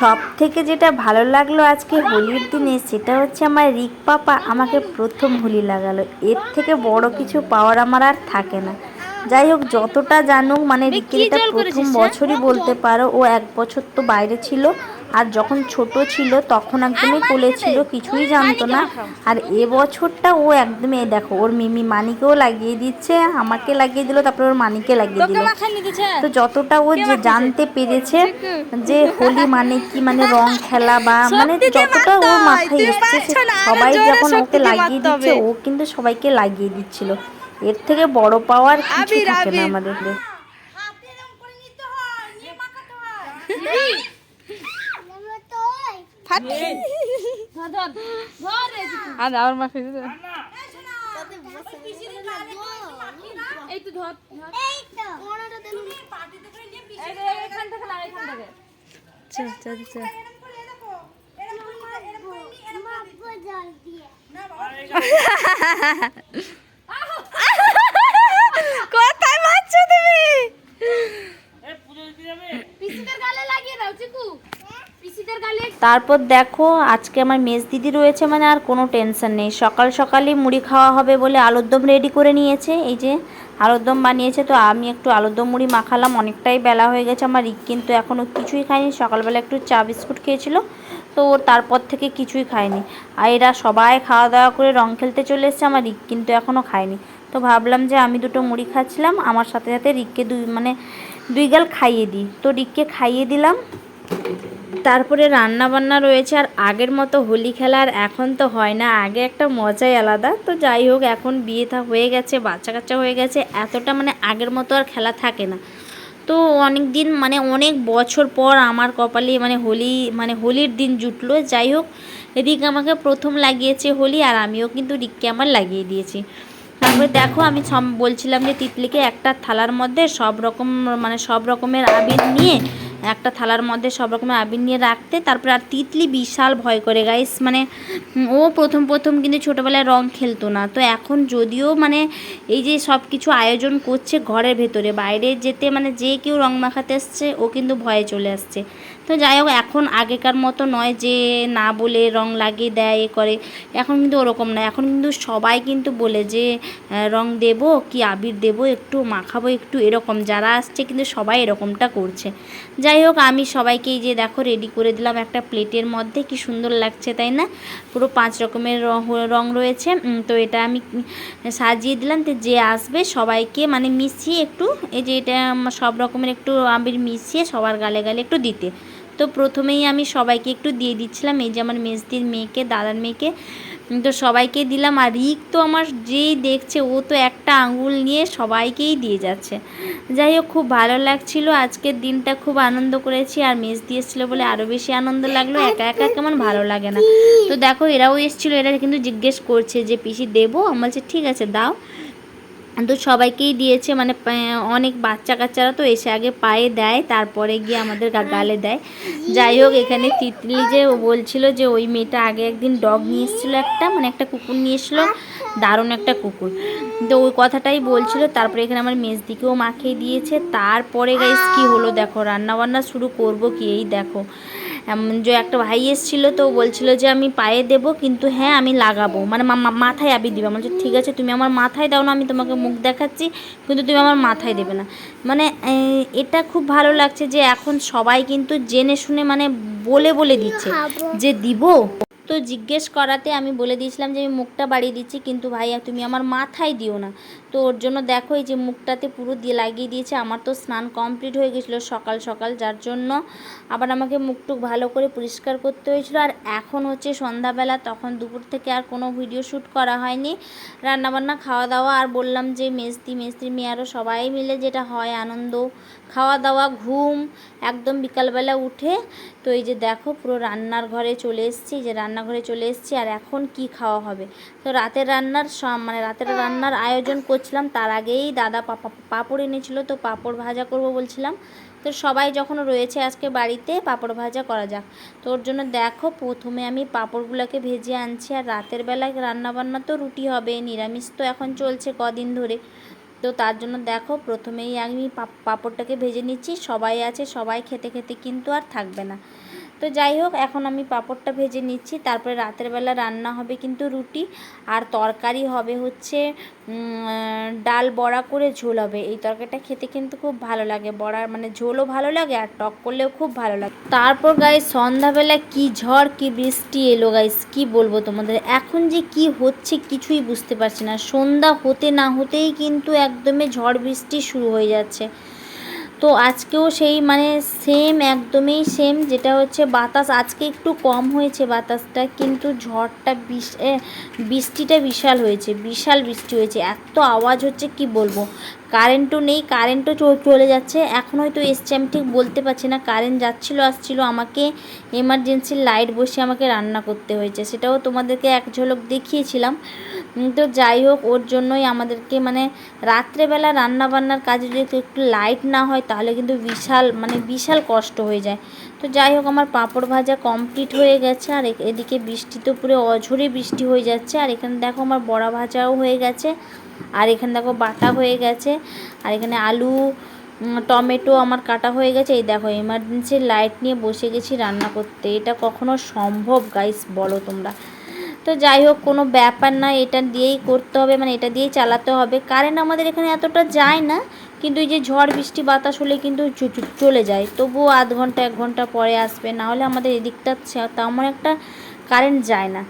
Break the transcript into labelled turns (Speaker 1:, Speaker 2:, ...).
Speaker 1: সবথেকে যেটা ভালো লাগলো আজকে হোলির দিনে সেটা হচ্ছে আমার রিক পাপা আমাকে প্রথম হোলি লাগালো। এর থেকে বড় কিছু পাওয়ার আমার আর থাকে না। যাই হোক, যতটা জানুক, মানে রিকের এটা প্রথম বছরই বলতে পারো। ও 1 বছর তো বাইরে ছিল, আর যখন ছোট ছিল তখন একদমই কোলে ছিল, কিছুই জানতো না। আর এবছরটা ও একদমই, এই দেখো, ওর মিমি মানিকেও লাগিয়ে দিচ্ছে, আমাকে লাগিয়ে দিল, তারপরে ওর মানিকে লাগিয়ে দিল। তো যতটা ও যে জানতে পেরেছে যে হোলি মানে কি, মানে রং খেলা, বা মানে যতটা ওর মাথায় এসছে, সবাই যখন ওকে লাগিয়ে দিচ্ছে ও কিন্তু সবাইকে লাগিয়ে দিচ্ছিল। এর থেকে বড় পাওয়ার কিছু থাকে না আমাদের। কোথায় মারছো তুমি? তারপর দেখো, আজকে আমার মেজ দিদি রয়েছে, মানে আর কোনো টেনশন নেই। সকাল সকালই মুড়ি খাওয়া হবে বলে আলুর দম রেডি করে নিয়েছে। এই যে আলুর দম বানিয়েছে, তো আমি একটু আলুর দম মুড়ি মাখালাম। অনেকটাই বেলা হয়ে গেছে। আমার রিক কিন্তু এখনও কিছুই খায়নি। সকালবেলা একটু চা বিস্কুট খেয়েছিল, তো ওর তারপর থেকে কিছুই খায়নি। আর এরা সবাই খাওয়া দাওয়া করে রং খেলতে চলে এসেছে, আমার রিক কিন্তু এখনও খায়নি। তো ভাবলাম যে আমি দুটো মুড়ি খাচ্ছিলাম, আমার সাথে সাথে রিককে দুই গাল খাইয়ে দিই। তো রিককে খাইয়ে দিলাম। তারপরে রান্না বান্না রয়েছে। আর আগের মতো হোলি খেলার এখন তো হয় না, আগে একটা মজাই আলাদা। তো যাই হোক, এখন বিয়ে হয়ে গেছে, বাচ্চা কাচ্চা হয়ে গেছে, এতটা মানে আগের মতো আর খেলা থাকে না। তো অনেক দিন, মানে অনেক বছর পর আমার কপালে মানে হোলির দিন জুটলো। যাই হোক, রিক আমাকে প্রথম লাগিয়েছে হোলি, আর আমিও কিন্তু রিককে আমার লাগিয়ে দিয়েছি। তারপরে দেখো, আমি বলছিলাম যে তিতলিকে একটা থালার মধ্যে সব রকমের আবির নিয়ে, একটা থালার মধ্যে সব রকমের আবির নিয়ে রাখতে। তারপরে আর তিতলি বিশাল ভয় করে গাইস, মানে ও প্রথম কিন্তু ছোটোবেলায় রং খেলতো না। তো এখন যদিও মানে এই যে সব কিছু আয়োজন করছে ঘরের ভেতরে, বাইরে যেতে মানে যে কেউ রং মাখাতে আসছে ও কিন্তু ভয়ে চলে আসছে। তো যাই হোক, এখন আগেকার মতো নয় যে না বলে রং লাগিয়ে দেয় এ করে। এখন কিন্তু ওরকম নয়, এখন কিন্তু সবাই কিন্তু বলে যে রং দেব কি আবির দেব, একটু মাখাবো একটু, এরকম যারা আসছে কিন্তু সবাই এরকমটা করছে। যাই হোক, আমি সবাইকে এই যে দেখো রেডি করে দিলাম একটা প্লেটের মধ্যে। কি সুন্দর লাগছে তাই না? পুরো 5 রকমের রং রয়েছে। তো এটা আমি সাজিয়ে দিলাম। তো যে আসবে সবাইকে মানে মিশিয়ে একটু, এই যে এটা সব রকমের একটু আবির মিশিয়ে সবার গালে গালে একটু দিতে। তো প্রথমেই আমি সবাইকে একটু দিয়ে দিচ্ছিলাম, এই যে আমার মেজদির মেয়েকে, দাদার মেয়েকে, তো সবাইকে দিলাম। আর রিক তো আমার যেই দেখছে ও তো একটা আঙুল নিয়ে সবাইকেই দিয়ে যাচ্ছে। যাই হোক, খুব ভালো লাগছিল আজকের দিনটা, খুব আনন্দ করেছি। আর মেজদি এসেছিলো বলে আরও বেশি আনন্দ লাগলো, একা একা কেমন ভালো লাগে না। তো দেখো, এরাও এসেছিলো, এরা কিন্তু জিজ্ঞেস করছে যে পিসি দেবো? আমি বলছি ঠিক আছে দাও। তো সবাইকেই দিয়েছে, মানে অনেক বাচ্চা কাচ্চারা তো এসে আগে পায়ে দেয়, তারপরে গিয়ে আমাদের গালে দেয়। যাই হোক, এখানে তিতলি যে বলছিল যে ওই মেয়েটা আগে একদিন ডগ নিয়ে এসেছিলো, মানে একটা কুকুর নিয়ে এসেছিলো, দারুণ একটা কুকুর। তো ওই কথাটাই বলছিল। তারপরে এখানে আমার মেজদিকেও মাখিয়ে দিয়েছে। তারপরে গাইস কি হলো দেখো, রান্নাবান্না শুরু করব কি, এই দেখো যে একটা ভাই এসেছিলো, তো বলছিল যে আমি পায়ে দেবো, কিন্তু হ্যাঁ আমি লাগাবো, মানে মাথায় আবির দিবে। বলছে ঠিক আছে, তুমি আমার মাথায় দাও না, আমি তোমাকে মুখ দেখাচ্ছি, কিন্তু তুমি আমার মাথায় দেবে না। মানে এটা খুব ভালো লাগছে যে এখন সবাই কিন্তু জেনে শুনে মানে বলে বলে দিচ্ছে যে দিব। তো জিজ্ঞেস করাতে আমি বলে দিয়েছিলাম যে আমি মুখটা বাড়িয়ে দিচ্ছি, কিন্তু ভাইয়া তুমি আমার মাথায় দিও না। তো ওর জন্য দেখো এই যে মুখটাতে পুরো দিয়ে লাগিয়ে দিয়েছে। আমার তো স্নান কমপ্লিট হয়ে গেছিলো সকাল সকাল, যার জন্য আবার আমাকে মুখটুক ভালো করে পরিষ্কার করতে হয়েছিল। আর এখন হচ্ছে সন্ধ্যাবেলা, তখন দুপুর থেকে আর কোনো ভিডিও শ্যুট করা হয়নি, রান্নাবান্না খাওয়া দাওয়া। আর বললাম যে মেজদির মেয়ে আরও সবাই মিলে যেটা হয় আনন্দ, খাওয়া দাওয়া, ঘুম, একদম বিকালবেলা উঠে। তো এই যে দেখো পুরো রান্নার ঘরে চলে এসেছি, যে রান্নাঘরে চলে এসেছি। আর এখন কি খাওয়া হবে, তো রাতের রান্নার আয়োজন করছিলাম। তার আগেই দাদা পাঁপড় এনেছিল, তো পাঁপড় ভাজা করব বলছিলাম। তো সবাই যখন রয়েছে আজকে বাড়িতে, পাঁপড় ভাজা করা যাক। তো ওর জন্য দেখো প্রথমে আমি পাঁপড়গুলোকে ভেজে আনছি। আর রাতের বেলায় রান্নাবান্না তো রুটি হবে, নিরামিষ তো এখন চলছে কদিন ধরে। তো তার জন্য দেখো প্রথমেই আমি পাঁপড়টাকে ভেজে নিচ্ছি। সবাই আছে, সবাই খেতে খেতে কিন্তু আর থাকবে না। তো যাই হোক, এখন আমি পাঁপড়টা ভেজে নিচ্ছি। তারপরে রাতের বেলা রান্না হবে কিন্তু রুটি, আর তরকারি হবে হচ্ছে ডাল বড়া করে ঝোল হবে। এই তরকারিটা খেতে কিন্তু খুব ভালো লাগে, বড়ার মানে ঝোলও ভালো লাগে আর টক করলেও খুব ভালো লাগে। তারপর গাইস সন্ধ্যাবেলা কি ঝড় কি বৃষ্টি এলো গাইস, কি বলবো তোমাদের। এখন যে কি হচ্ছে কিছুই বুঝতে পারছি না, সন্ধ্যা হতে না হতেই কিন্তু একদমই ঝড় বৃষ্টি শুরু হয়ে যাচ্ছে। তো আজকেও সেই মানে সেম, একদমই সেম, যেটা হচ্ছে বাতাস আজকে একটু কম হয়েছে বাতাসটা, কিন্তু ঝড়টা বৃষ্টিটা বিশাল হয়েছে, বিশাল বৃষ্টি হয়েছে, এত আওয়াজ হচ্ছে কি বলবো। কারেন্টও নেই, কারেন্টও চলে যাচ্ছে, এখন হয়তো এসছে আমি ঠিক বলতে পারছি না। কারেন্ট যাচ্ছিলো আসছিলো, আমাকে এমার্জেন্সি লাইট বসিয়ে আমাকে রান্না করতে হয়েছে, সেটাও তোমাদেরকে এক ঝলক দেখিয়েছিলাম। তো যাই হোক, ওর জন্যই আমাদেরকে মানে রাত্রেবেলা রান্না বান্নার কাজে যদি একটু লাইট না হয় তাহলে কিন্তু বিশাল কষ্ট হয়ে যায়। তো যাই হোক, আমার পাঁপড় ভাজা কমপ্লিট হয়ে গেছে, আর এদিকে বৃষ্টি তো পুরো অঝরে বৃষ্টি হয়ে যাচ্ছে। আর এখানে দেখো আমার বড়া ভাজাও হয়ে গেছে, আর এখানে দেখো বাটা হয়ে গেছে, আর এখানে আলু টমেটো আমার কাটা হয়ে গেছে। এই দেখো এমার্জেন্সি লাইট নিয়ে বসে গেছি রান্না করতে, এটা কখনো সম্ভব গাইস বলো তোমরা? তো যাই হোক, কোনো ব্যাপার না, এটা দিয়েই করতে হবে, মানে এটা দিয়েই চালাতে হবে। কারেন্ট আমাদের এখানে এতটা যায় না, কিন্তু এই যে ঝড় বৃষ্টি বাতাস হলে কিন্তু চলে যায়, তবুও আধ ঘন্টা 1 ঘন্টা পরে আসবে, না হলে আমাদের এদিকটা তেমন একটা কারেন্ট যায় না।